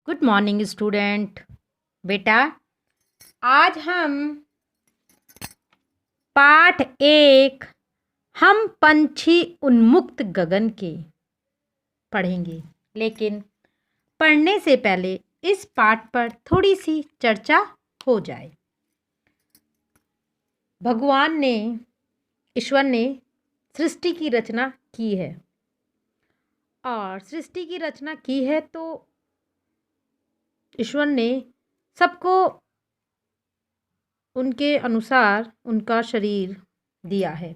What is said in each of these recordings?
Good morning student. बेटा, आज हम पाठ एक हम पंछी उन्मुक्त गगन के पढ़ेंगे। लेकिन पढ़ने से पहले इस पाठ पर थोड़ी सी चर्चा हो जाए। भगवान ने, ईश्वर ने सृष्टि की रचना की है और सृष्टि की रचना की है तो ईश्वर ने सबको उनके अनुसार उनका शरीर दिया है।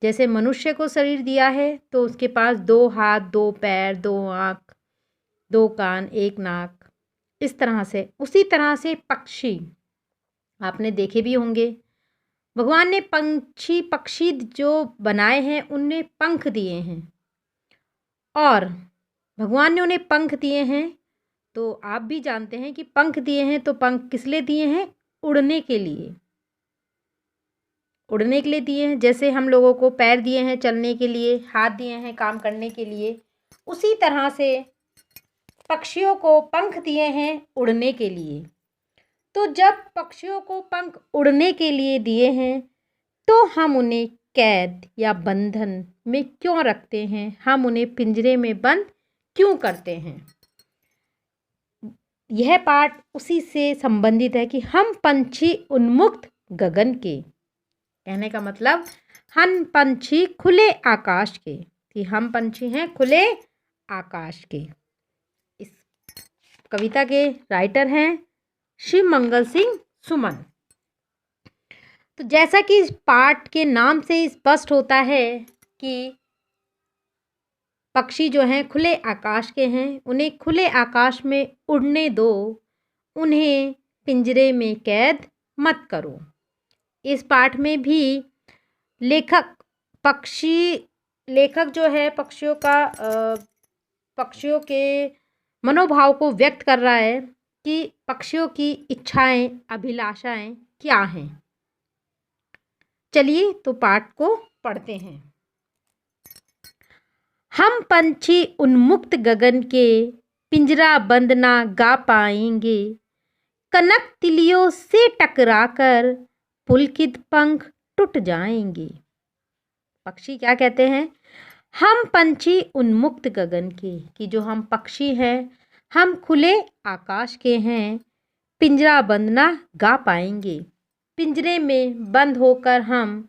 जैसे मनुष्य को शरीर दिया है तो उसके पास 2 हाथ, 2 पैर, 2 आँख, 2 कान, 1 नाक, इस तरह से। उसी तरह से पक्षी आपने देखे भी होंगे। भगवान ने पक्षी जो बनाए हैं उनमें पंख दिए हैं और भगवान ने उन्हें पंख दिए हैं तो आप भी जानते हैं कि पंख दिए हैं तो पंख किस लिए दिए हैं? उड़ने के लिए। उड़ने के लिए दिए हैं। जैसे हम लोगों को पैर दिए हैं चलने के लिए, हाथ दिए हैं काम करने के लिए, उसी तरह से पक्षियों को पंख दिए हैं उड़ने के लिए। तो जब पक्षियों को पंख उड़ने के लिए दिए हैं तो हम उन्हें कैद या बंधन में क्यों रखते हैं? हम उन्हें पिंजरे में बंद क्यों करते हैं? यह पाठ उसी से संबंधित है कि हम पंछी उन्मुक्त गगन के, कहने का मतलब हम पंछी खुले आकाश के, कि हम पंछी हैं खुले आकाश के। इस कविता के राइटर हैं शिव मंगल सिंह सुमन। तो जैसा कि इस पाठ के नाम से स्पष्ट होता है कि पक्षी जो हैं खुले आकाश के हैं, उन्हें खुले आकाश में उड़ने दो, उन्हें पिंजरे में कैद मत करो। इस पाठ में भी लेखक जो है पक्षियों के मनोभाव को व्यक्त कर रहा है कि पक्षियों की इच्छाएं, अभिलाषाएं क्या हैं। चलिए तो पाठ को पढ़ते हैं। हम पंछी उन्मुक्त गगन के, पिंजरा बंद ना गा पाएंगे। कनक तिलियों से टकराकर पुलकित पंख टूट जाएंगे। पक्षी क्या कहते हैं? हम पंछी उन्मुक्त गगन के, कि जो हम पक्षी हैं हम खुले आकाश के हैं, पिंजरा बंद ना गा पाएंगे। पिंजरे में बंद होकर हम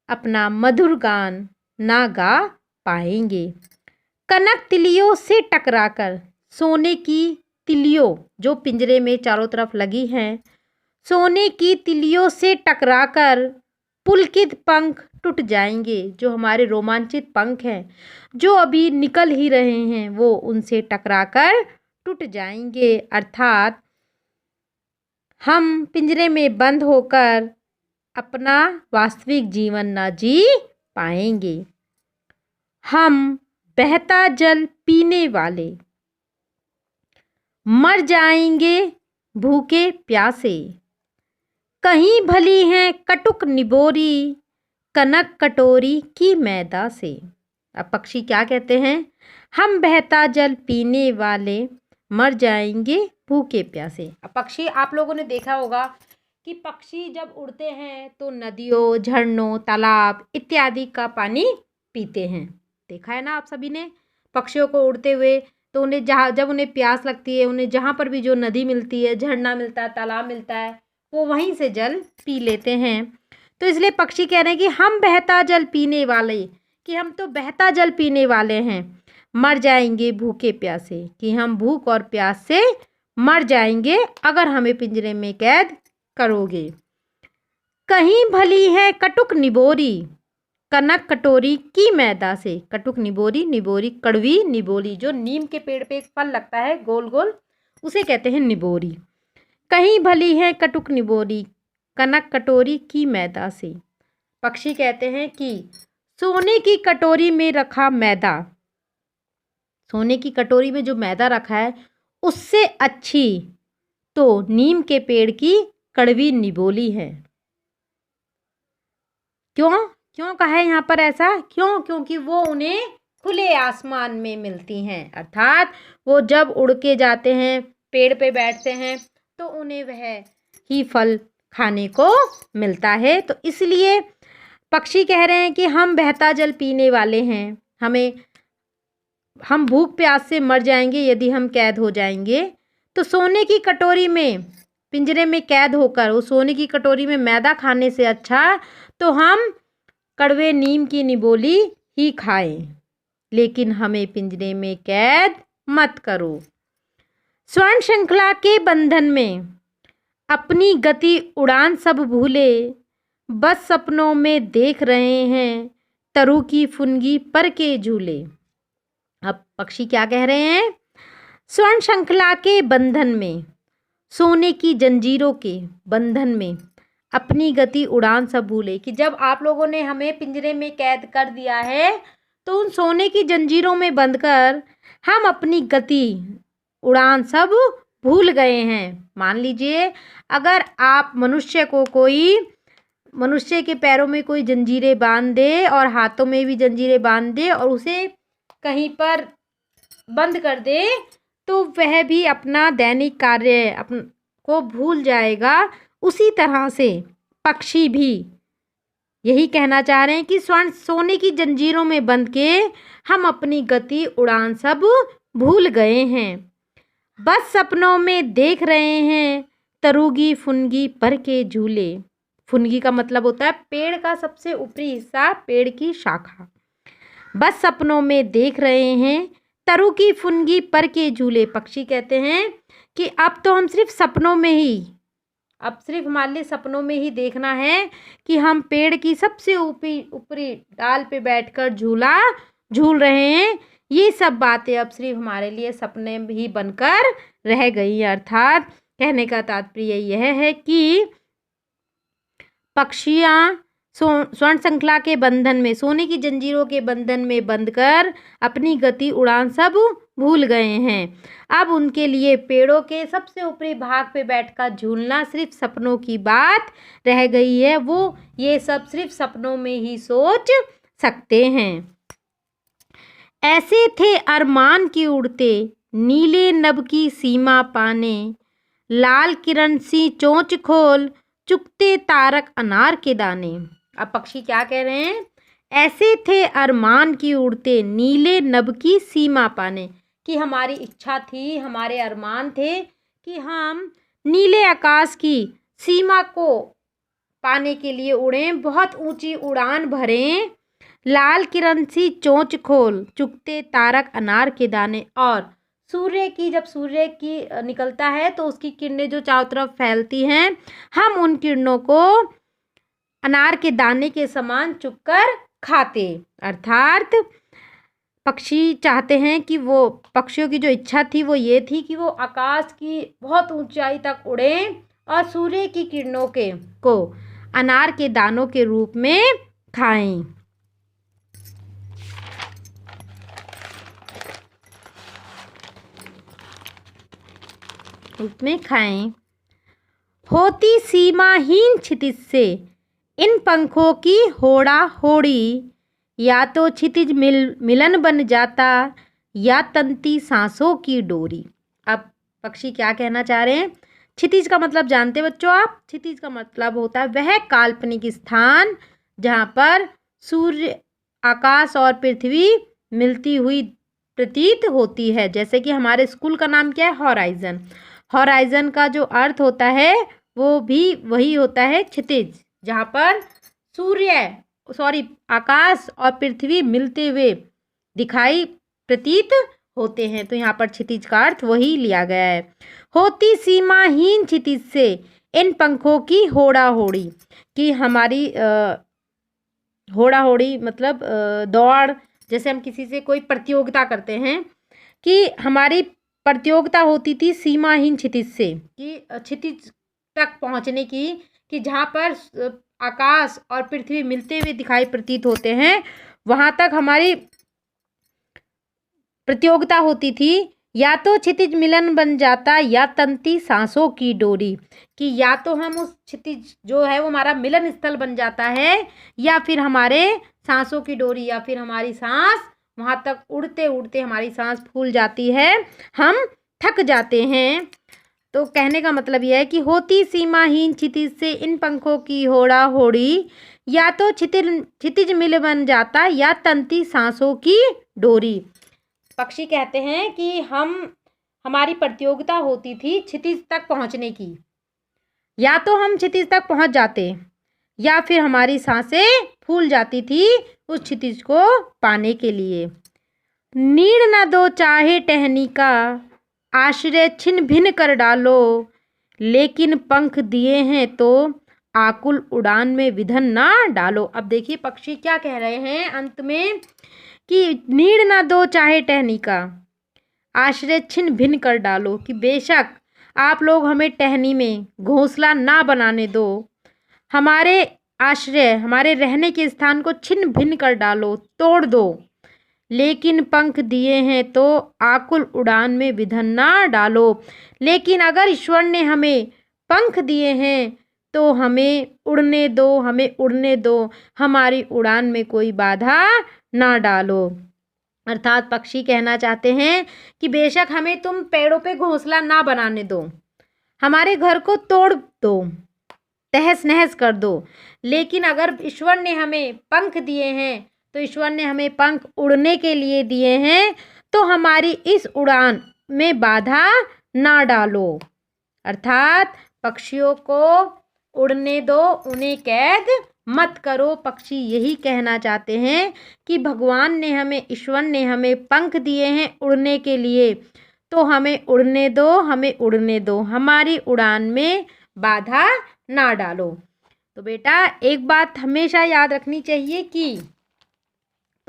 अपना मधुर गान ना गा पाएंगे। कनक तिलियों से टकराकर, सोने की तिलियों जो पिंजरे में चारों तरफ लगी हैं, सोने की तिलियों से टकराकर पुलकित पंख टूट जाएंगे। जो हमारे रोमांचित पंख हैं जो अभी निकल ही रहे हैं वो उनसे टकराकर टूट जाएंगे। अर्थात हम पिंजरे में बंद होकर अपना वास्तविक जीवन ना जी पाएंगे। हम बहता जल पीने वाले मर जाएंगे भूखे प्यासे। कहीं भली हैं कटुक निबोरी, कनक कटोरी की मैदा से। अब पक्षी क्या कहते हैं? हम बहता जल पीने वाले मर जाएंगे भूखे प्यासे। अब पक्षी, आप लोगों ने देखा होगा कि पक्षी जब उड़ते हैं तो नदियों, झरनों, तालाब इत्यादि का पानी पीते हैं। देखा है ना आप सभी ने पक्षियों को उड़ते हुए। तो उन्हें जब उन्हें प्यास लगती है, उन्हें जहाँ पर भी जो नदी मिलती है, झरना मिलता है, तालाब मिलता है, वो वहीं से जल पी लेते हैं। तो इसलिए पक्षी कह रहे हैं कि हम बहता जल पीने वाले, कि हम तो बहता जल पीने वाले हैं, मर जाएंगे भूखे प्यासे, कि हम भूख और प्यास से मर जाएंगे अगर हमें पिंजरे में कैद करोगे। कहीं भली है कटुक निबोरी, कनक कटोरी की मैदा से। कटुक निबोरी, निबोरी कड़वी निबोरी, जो नीम के पेड़ पे एक फल लगता है गोल गोल, उसे कहते हैं निबोरी। कहीं भली है कटुक निबोरी, कनक कटोरी की मैदा से। पक्षी कहते हैं कि सोने की कटोरी में रखा मैदा, सोने की कटोरी में जो मैदा रखा है उससे अच्छी तो नीम के पेड़ की कड़वी निबोली है। क्यों कहा है यहाँ पर ऐसा? क्योंकि वो उन्हें खुले आसमान में मिलती हैं। अर्थात वो जब उड़ के जाते हैं, पेड़ पे बैठते हैं, तो उन्हें वह ही फल खाने को मिलता है। तो इसलिए पक्षी कह रहे हैं कि हम बहता जल पीने वाले हैं, हम भूख प्यास से मर जाएंगे यदि हम कैद हो जाएंगे। तो सोने की कटोरी में, पिंजरे में कैद होकर उस सोने की कटोरी में मैदा खाने से अच्छा तो हम कड़वे नीम की निबोली ही खाएं, लेकिन हमें पिंजरे में कैद मत करो। स्वर्ण श्रृंखला के बंधन में अपनी गति उड़ान सब भूले, बस सपनों में देख रहे हैं तरु की फुनगी पर के झूले। अब पक्षी क्या कह रहे हैं? स्वर्ण श्रृंखला के बंधन में, सोने की जंजीरों के बंधन में अपनी गति उड़ान सब भूले, कि जब आप लोगों ने हमें पिंजरे में कैद कर दिया है तो उन सोने की जंजीरों में बंधकर हम अपनी गति उड़ान सब भूल गए हैं। मान लीजिए अगर आप मनुष्य के पैरों में कोई जंजीरें बांध दे और हाथों में भी जंजीरें बांध दे और उसे कहीं पर बंद कर दे, तो वह भी अपना दैनिक कार्य को भूल जाएगा। उसी तरह से पक्षी भी यही कहना चाह रहे हैं कि सोने की जंजीरों में बंध के हम अपनी गति उड़ान सब भूल गए हैं, बस सपनों में देख रहे हैं तरुगी फुनगी पर के झूले। फुनगी का मतलब होता है पेड़ का सबसे ऊपरी हिस्सा, पेड़ की शाखा। बस सपनों में देख रहे हैं तरु की फुनगी पर के झूले। पक्षी कहते हैं कि अब तो हम सिर्फ हमारे लिए सपनों में ही देखना है कि हम पेड़ की सबसे ऊपरी डाल पे बैठकर झूला झूल रहे हैं। ये सब बातें अब सिर्फ हमारे लिए सपने ही बनकर रह गई। अर्थात कहने का तात्पर्य यह है कि पक्षियाँ स्वर्ण श्रृंखला के बंधन में, सोने की जंजीरों के बंधन में बंधकर अपनी गति उड़ान सब भूल गए हैं। अब उनके लिए पेड़ों के सबसे ऊपरी भाग पे बैठकर झूलना सिर्फ सपनों की बात रह गई है। वो ये सब सिर्फ सपनों में ही सोच सकते हैं। ऐसे थे अरमान की उड़ते, नीले नभ की सीमा पाने, लाल किरण सी चोंच खोल, चुगते तारक अनार के दाने। अब पक्षी क्या कह रहे हैं? ऐसे थे अरमान की उड़ते, नीले नभ की सीमा पाने, कि हमारी इच्छा थी, हमारे अरमान थे कि हम नीले आकाश की सीमा को पाने के लिए उड़ें, बहुत ऊंची उड़ान भरें। लाल किरण सी चोंच खोल, चुगते तारक अनार के दाने। और जब सूर्य की निकलता है तो उसकी किरणें जो चारों तरफ फैलती हैं, हम उन किरणों को अनार के दाने के समान चुगकर खाते। अर्थात पक्षी चाहते हैं कि पक्षियों की जो इच्छा थी वो ये थी कि वो आकाश की बहुत ऊंचाई तक उड़ें और सूर्य की किरणों को अनार के दानों के रूप में खाएं। होती सीमाहीन क्षितिज से इन पंखों की होड़ा होड़ी, या तो क्षितिज मिलन बन जाता या तंती सांसों की डोरी। अब पक्षी क्या कहना चाह रहे हैं? क्षितिज का मतलब जानते बच्चों आप? क्षितिज का मतलब होता है वह काल्पनिक स्थान जहाँ पर सूर्य, आकाश और पृथ्वी मिलती हुई प्रतीत होती है। जैसे कि हमारे स्कूल का नाम क्या है? हॉराइजन। हॉराइजन का जो अर्थ होता है वो भी वही होता है क्षितिज, जहाँ पर आकाश और पृथ्वी मिलते हुए दिखाई प्रतीत होते हैं। तो यहाँ पर क्षितिज का अर्थ वही लिया गया है। होती सीमाहीन क्षितिज से इन पंखों की होड़ा होड़ी, कि हमारी होड़ा होड़ी मतलब दौड़, जैसे हम किसी से कोई प्रतियोगिता करते हैं, कि हमारी प्रतियोगिता होती थी सीमाहीन क्षितिज से, कि क्षितिज तक पहुँचने की, कि जहाँ पर आकाश और पृथ्वी मिलते हुए दिखाई प्रतीत होते हैं, वहाँ तक हमारी प्रतियोगिता होती थी। या तो क्षितिज मिलन बन जाता या तंती सांसों की डोरी, कि या तो हम उस क्षितिज जो है वो हमारा मिलन स्थल बन जाता है, या फिर हमारे सांसों की डोरी, या फिर हमारी सांस वहाँ तक उड़ते उड़ते हमारी सांस फूल जाती है, हम थक जाते हैं। तो कहने का मतलब यह है कि होती सीमाहीन क्षितिज से इन पंखों की होड़ा होड़ी, या तो क्षितिज मिल बन जाता या तंती सांसों की डोरी। पक्षी कहते हैं कि हमारी प्रतियोगिता होती थी क्षितिज तक पहुंचने की, या तो हम क्षितिज तक पहुंच जाते या फिर हमारी सांसें फूल जाती थी उस क्षितिज को पाने के लिए। नीड़ न दो चाहे टहनी का, आश्रय छिन भिन कर डालो, लेकिन पंख दिए हैं तो आकुल उड़ान में विधन ना डालो। अब देखिए पक्षी क्या कह रहे हैं अंत में कि नीड़ ना दो चाहे टहनी का, आश्रय छिन भिन कर डालो, कि बेशक आप लोग हमें टहनी में घोंसला ना बनाने दो, हमारे आश्रय हमारे रहने के स्थान को छिन भिन कर डालो, तोड़ दो, लेकिन पंख दिए हैं तो आकुल उड़ान में विधन ना डालो। लेकिन अगर ईश्वर ने हमें पंख दिए हैं तो हमें उड़ने दो, हमें उड़ने दो, हमारी उड़ान में कोई बाधा ना डालो। अर्थात पक्षी कहना चाहते हैं कि बेशक हमें तुम पेड़ों पे घोंसला ना बनाने दो, हमारे घर को तोड़ दो, तहस नहस कर दो, लेकिन अगर ईश्वर ने हमें पंख दिए हैं तो ईश्वर ने हमें पंख उड़ने के लिए दिए हैं, तो हमारी इस उड़ान में बाधा ना डालो। अर्थात पक्षियों को उड़ने दो, उन्हें कैद मत करो। पक्षी यही कहना चाहते हैं कि भगवान ने हमें, ईश्वर ने हमें पंख दिए हैं उड़ने के लिए, तो हमें उड़ने दो, हमें उड़ने दो, हमारी उड़ान में बाधा ना डालो। तो बेटा एक बात हमेशा याद रखनी चाहिए कि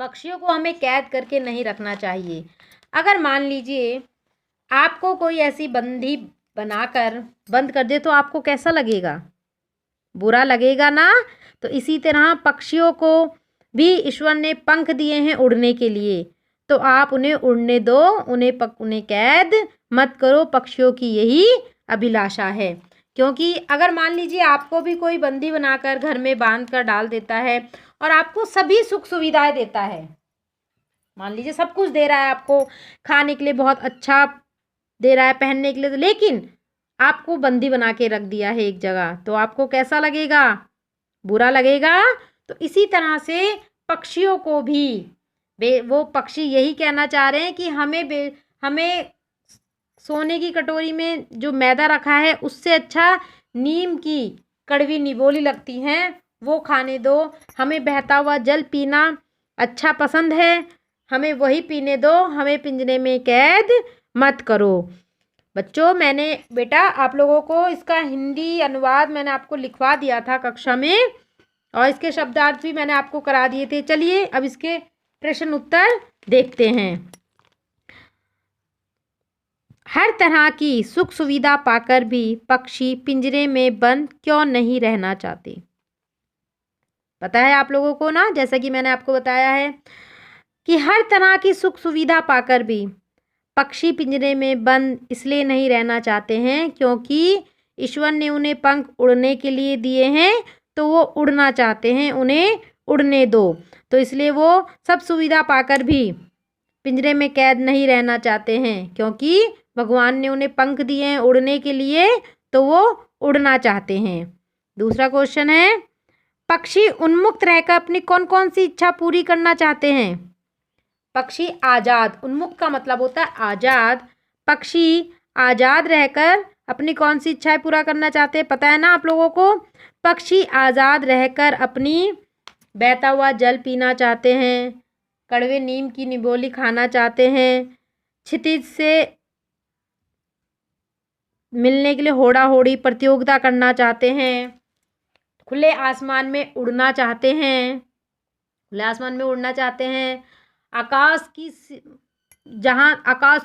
पक्षियों को हमें कैद करके नहीं रखना चाहिए। अगर मान लीजिए आपको कोई ऐसी बंदी बनाकर बंद कर दे तो आपको कैसा लगेगा? बुरा लगेगा ना। तो इसी तरह पक्षियों को भी ईश्वर ने पंख दिए हैं उड़ने के लिए, तो आप उन्हें उड़ने दो, उन्हें कैद मत करो। पक्षियों की यही अभिलाषा है। क्योंकि अगर मान लीजिए आपको भी कोई बंदी बनाकर घर में बांध कर डाल देता है और आपको सभी सुख सुविधाएं देता है, मान लीजिए सब कुछ दे रहा है, आपको खाने के लिए बहुत अच्छा दे रहा है, पहनने के लिए, लेकिन आपको बंदी बना के रख दिया है एक जगह, तो आपको कैसा लगेगा? बुरा लगेगा। तो इसी तरह से पक्षियों को भी वो पक्षी यही कहना चाह रहे हैं कि हमें सोने की कटोरी में जो मैदा रखा है उससे अच्छा नीम की कड़वी निबोली लगती हैं, वो खाने दो। हमें बहता हुआ जल पीना अच्छा पसंद है, हमें वही पीने दो, हमें पिंजरे में कैद मत करो। बच्चों मैंने बेटा आप लोगों को इसका हिंदी अनुवाद मैंने आपको लिखवा दिया था कक्षा में, और इसके शब्दार्थ भी मैंने आपको करा दिए थे। चलिए अब इसके प्रश्न उत्तर देखते हैं। हर तरह की सुख सुविधा पाकर भी पक्षी पिंजरे में बंद क्यों नहीं रहना चाहते? पता है आप लोगों को ना, जैसा कि मैंने आपको बताया है कि हर तरह की सुख सुविधा पाकर भी पक्षी पिंजरे में बंद इसलिए नहीं रहना चाहते हैं क्योंकि ईश्वर ने उन्हें पंख उड़ने के लिए दिए हैं, तो वो उड़ना चाहते हैं, उन्हें उड़ने दो। तो इसलिए वो सब सुविधा पाकर भी पिंजरे में कैद नहीं रहना चाहते हैं, क्योंकि भगवान ने उन्हें पंख दिए हैं उड़ने के लिए, तो वो उड़ना चाहते हैं। दूसरा क्वेश्चन है, पक्षी उन्मुक्त रहकर अपनी कौन कौन सी इच्छा पूरी करना चाहते हैं? पक्षी आज़ाद, उन्मुक्त का मतलब होता है आज़ाद। पक्षी आज़ाद रहकर अपनी कौन सी इच्छाएं पूरा करना चाहते हैं? पता है ना आप लोगों को। पक्षी आज़ाद रहकर अपनी बहता हुआ जल पीना चाहते हैं, कड़वे नीम की निबोली खाना चाहते हैं, क्षितिज से मिलने के लिए होड़ा होड़ी प्रतियोगिता करना चाहते हैं, खुले आसमान में उड़ना चाहते हैं, खुले आसमान में उड़ना चाहते हैं, आकाश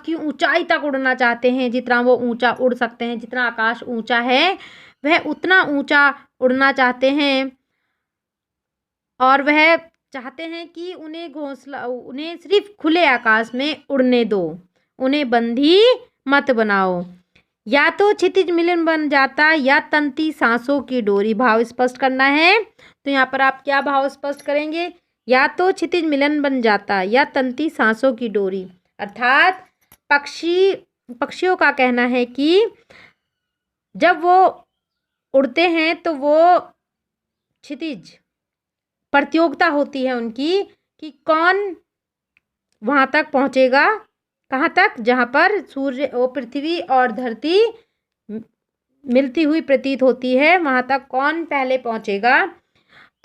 की ऊंचाई तक उड़ना चाहते हैं, जितना वो ऊंचा उड़ सकते हैं, जितना आकाश ऊंचा है वह उतना ऊंचा उड़ना चाहते हैं। और वह चाहते हैं कि उन्हें सिर्फ खुले आकाश में उड़ने दो, उन्हें बंदी मत बनाओ। या तो क्षितिज मिलन बन जाता या तंती सांसों की डोरी। भाव स्पष्ट करना है, तो यहाँ पर आप क्या भाव स्पष्ट करेंगे या तो क्षितिज मिलन बन जाता या तंती सांसों की डोरी। अर्थात पक्षियों का कहना है कि जब वो उड़ते हैं तो वो क्षितिज प्रतियोगिता होती है उनकी कि कौन वहाँ तक पहुँचेगा, कहाँ तक, जहाँ पर सूर्य और पृथ्वी और धरती मिलती हुई प्रतीत होती है, वहाँ तक कौन पहले पहुँचेगा।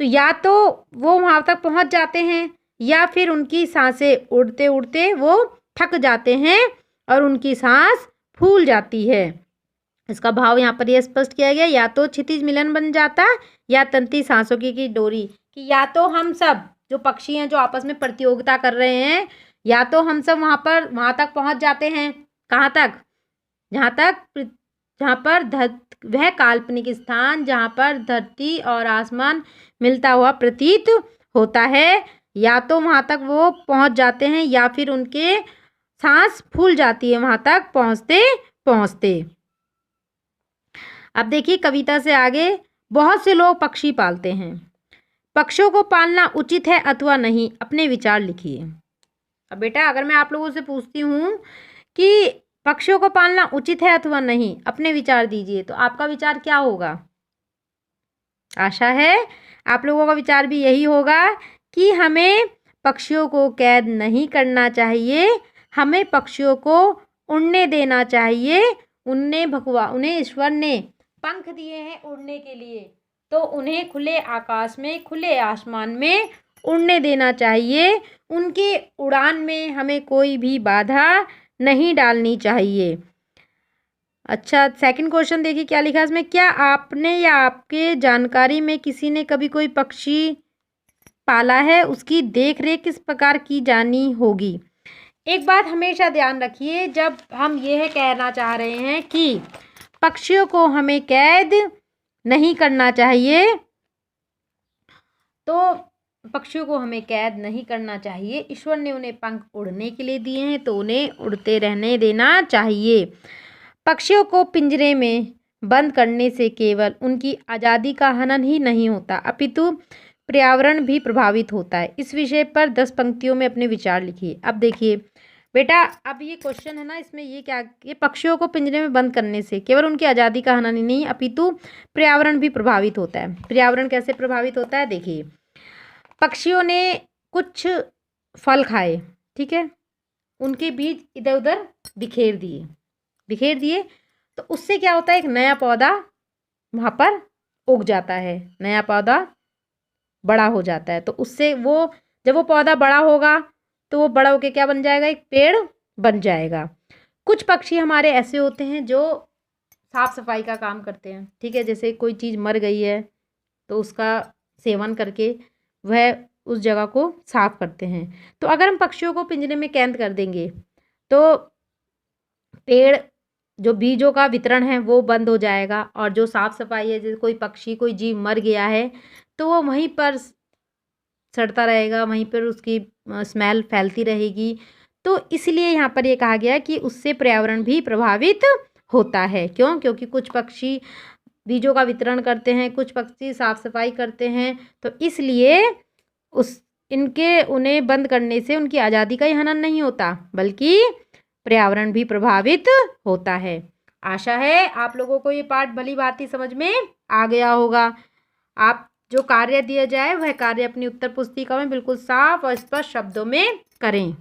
तो या तो वो वहाँ तक पहुँच जाते हैं या फिर उनकी सांसें उड़ते उड़ते वो थक जाते हैं और उनकी सांस फूल जाती है। इसका भाव यहाँ पर यह स्पष्ट किया गया, या तो क्षितिज मिलन बन जाता या तंती सांसों की डोरी, कि या तो हम सब जो पक्षी हैं जो आपस में प्रतियोगिता कर रहे हैं, या तो हम सब वहाँ तक पहुँच जाते हैं, कहाँ तक, जहाँ पर वह काल्पनिक स्थान जहाँ पर धरती और आसमान मिलता हुआ प्रतीत होता है, या तो वहाँ तक वो पहुँच जाते हैं या फिर उनके सांस फूल जाती है वहाँ तक पहुँचते पहुँचते। अब देखिए कविता से आगे, बहुत से लोग पक्षी पालते हैं, पक्षियों को पालना उचित है अथवा नहीं, अपने विचार लिखिए। अब बेटा अगर मैं आप लोगों से पूछती हूँ कि पक्षियों को पालना उचित है अथवा नहीं, अपने विचार दीजिए, तो आपका विचार क्या होगा? आशा है आप लोगों का विचार भी यही होगा कि हमें पक्षियों को कैद नहीं करना चाहिए, हमें पक्षियों को उड़ने देना चाहिए। उन्हें ईश्वर ने पंख दिए हैं उड़ने के लिए, तो उन्हें खुले आकाश में, खुले आसमान में उड़ने देना चाहिए। उनके उड़ान में हमें कोई भी बाधा नहीं डालनी चाहिए। अच्छा, सेकंड क्वेश्चन देखिए क्या लिखा है इसमें, क्या आपने या आपके जानकारी में किसी ने कभी कोई पक्षी पाला है, उसकी देख रेख किस प्रकार की जानी होगी? एक बात हमेशा ध्यान रखिए, जब हम यह कहना चाह रहे हैं कि पक्षियों को हमें कैद नहीं करना चाहिए, तो पक्षियों को हमें कैद नहीं करना चाहिए। ईश्वर ने उन्हें पंख उड़ने के लिए दिए हैं तो उन्हें उड़ते रहने देना चाहिए। पक्षियों को पिंजरे में बंद करने से केवल उनकी आज़ादी का हनन ही नहीं होता, अपितु पर्यावरण भी प्रभावित होता है। इस विषय पर 10 पंक्तियों में अपने विचार लिखिए। अब देखिए बेटा, अब ये क्वेश्चन है ना, इसमें ये क्या, ये पक्षियों को पिंजरे में बंद करने से केवल उनकी आज़ादी का हनन ही नहीं अपितु पर्यावरण भी प्रभावित होता है। पर्यावरण कैसे प्रभावित होता है? देखिए, पक्षियों ने कुछ फल खाए, ठीक है, उनके बीज इधर उधर बिखेर दिए, तो उससे क्या होता है, एक नया पौधा वहाँ पर उग जाता है, नया पौधा बड़ा हो जाता है। तो उससे वो, जब वो पौधा बड़ा होगा तो वो बड़ा होकर क्या बन जाएगा, एक पेड़ बन जाएगा। कुछ पक्षी हमारे ऐसे होते हैं जो साफ सफाई का काम करते हैं, ठीक है, जैसे कोई चीज़ मर गई है तो उसका सेवन करके वह उस जगह को साफ करते हैं। तो अगर हम पक्षियों को पिंजरे में कैद कर देंगे तो पेड़, जो बीजों का वितरण है वो बंद हो जाएगा, और जो साफ सफाई है, जैसे कोई पक्षी, कोई जीव मर गया है तो वो वहीं पर सड़ता रहेगा, वहीं पर उसकी स्मेल फैलती रहेगी। तो इसलिए यहाँ पर ये कहा गया कि उससे पर्यावरण भी प्रभावित होता है। क्यों? क्योंकि कुछ पक्षी बीजों का वितरण करते हैं, कुछ पक्षी साफ सफाई करते हैं, तो इसलिए उन्हें बंद करने से उनकी आज़ादी का ही हनन नहीं होता, बल्कि पर्यावरण भी प्रभावित होता है। आशा है आप लोगों को ये पाठ भली भांति समझ में आ गया होगा। आप जो कार्य दिया जाए वह कार्य अपनी उत्तर पुस्तिका में बिल्कुल साफ और स्पष्ट शब्दों में करें।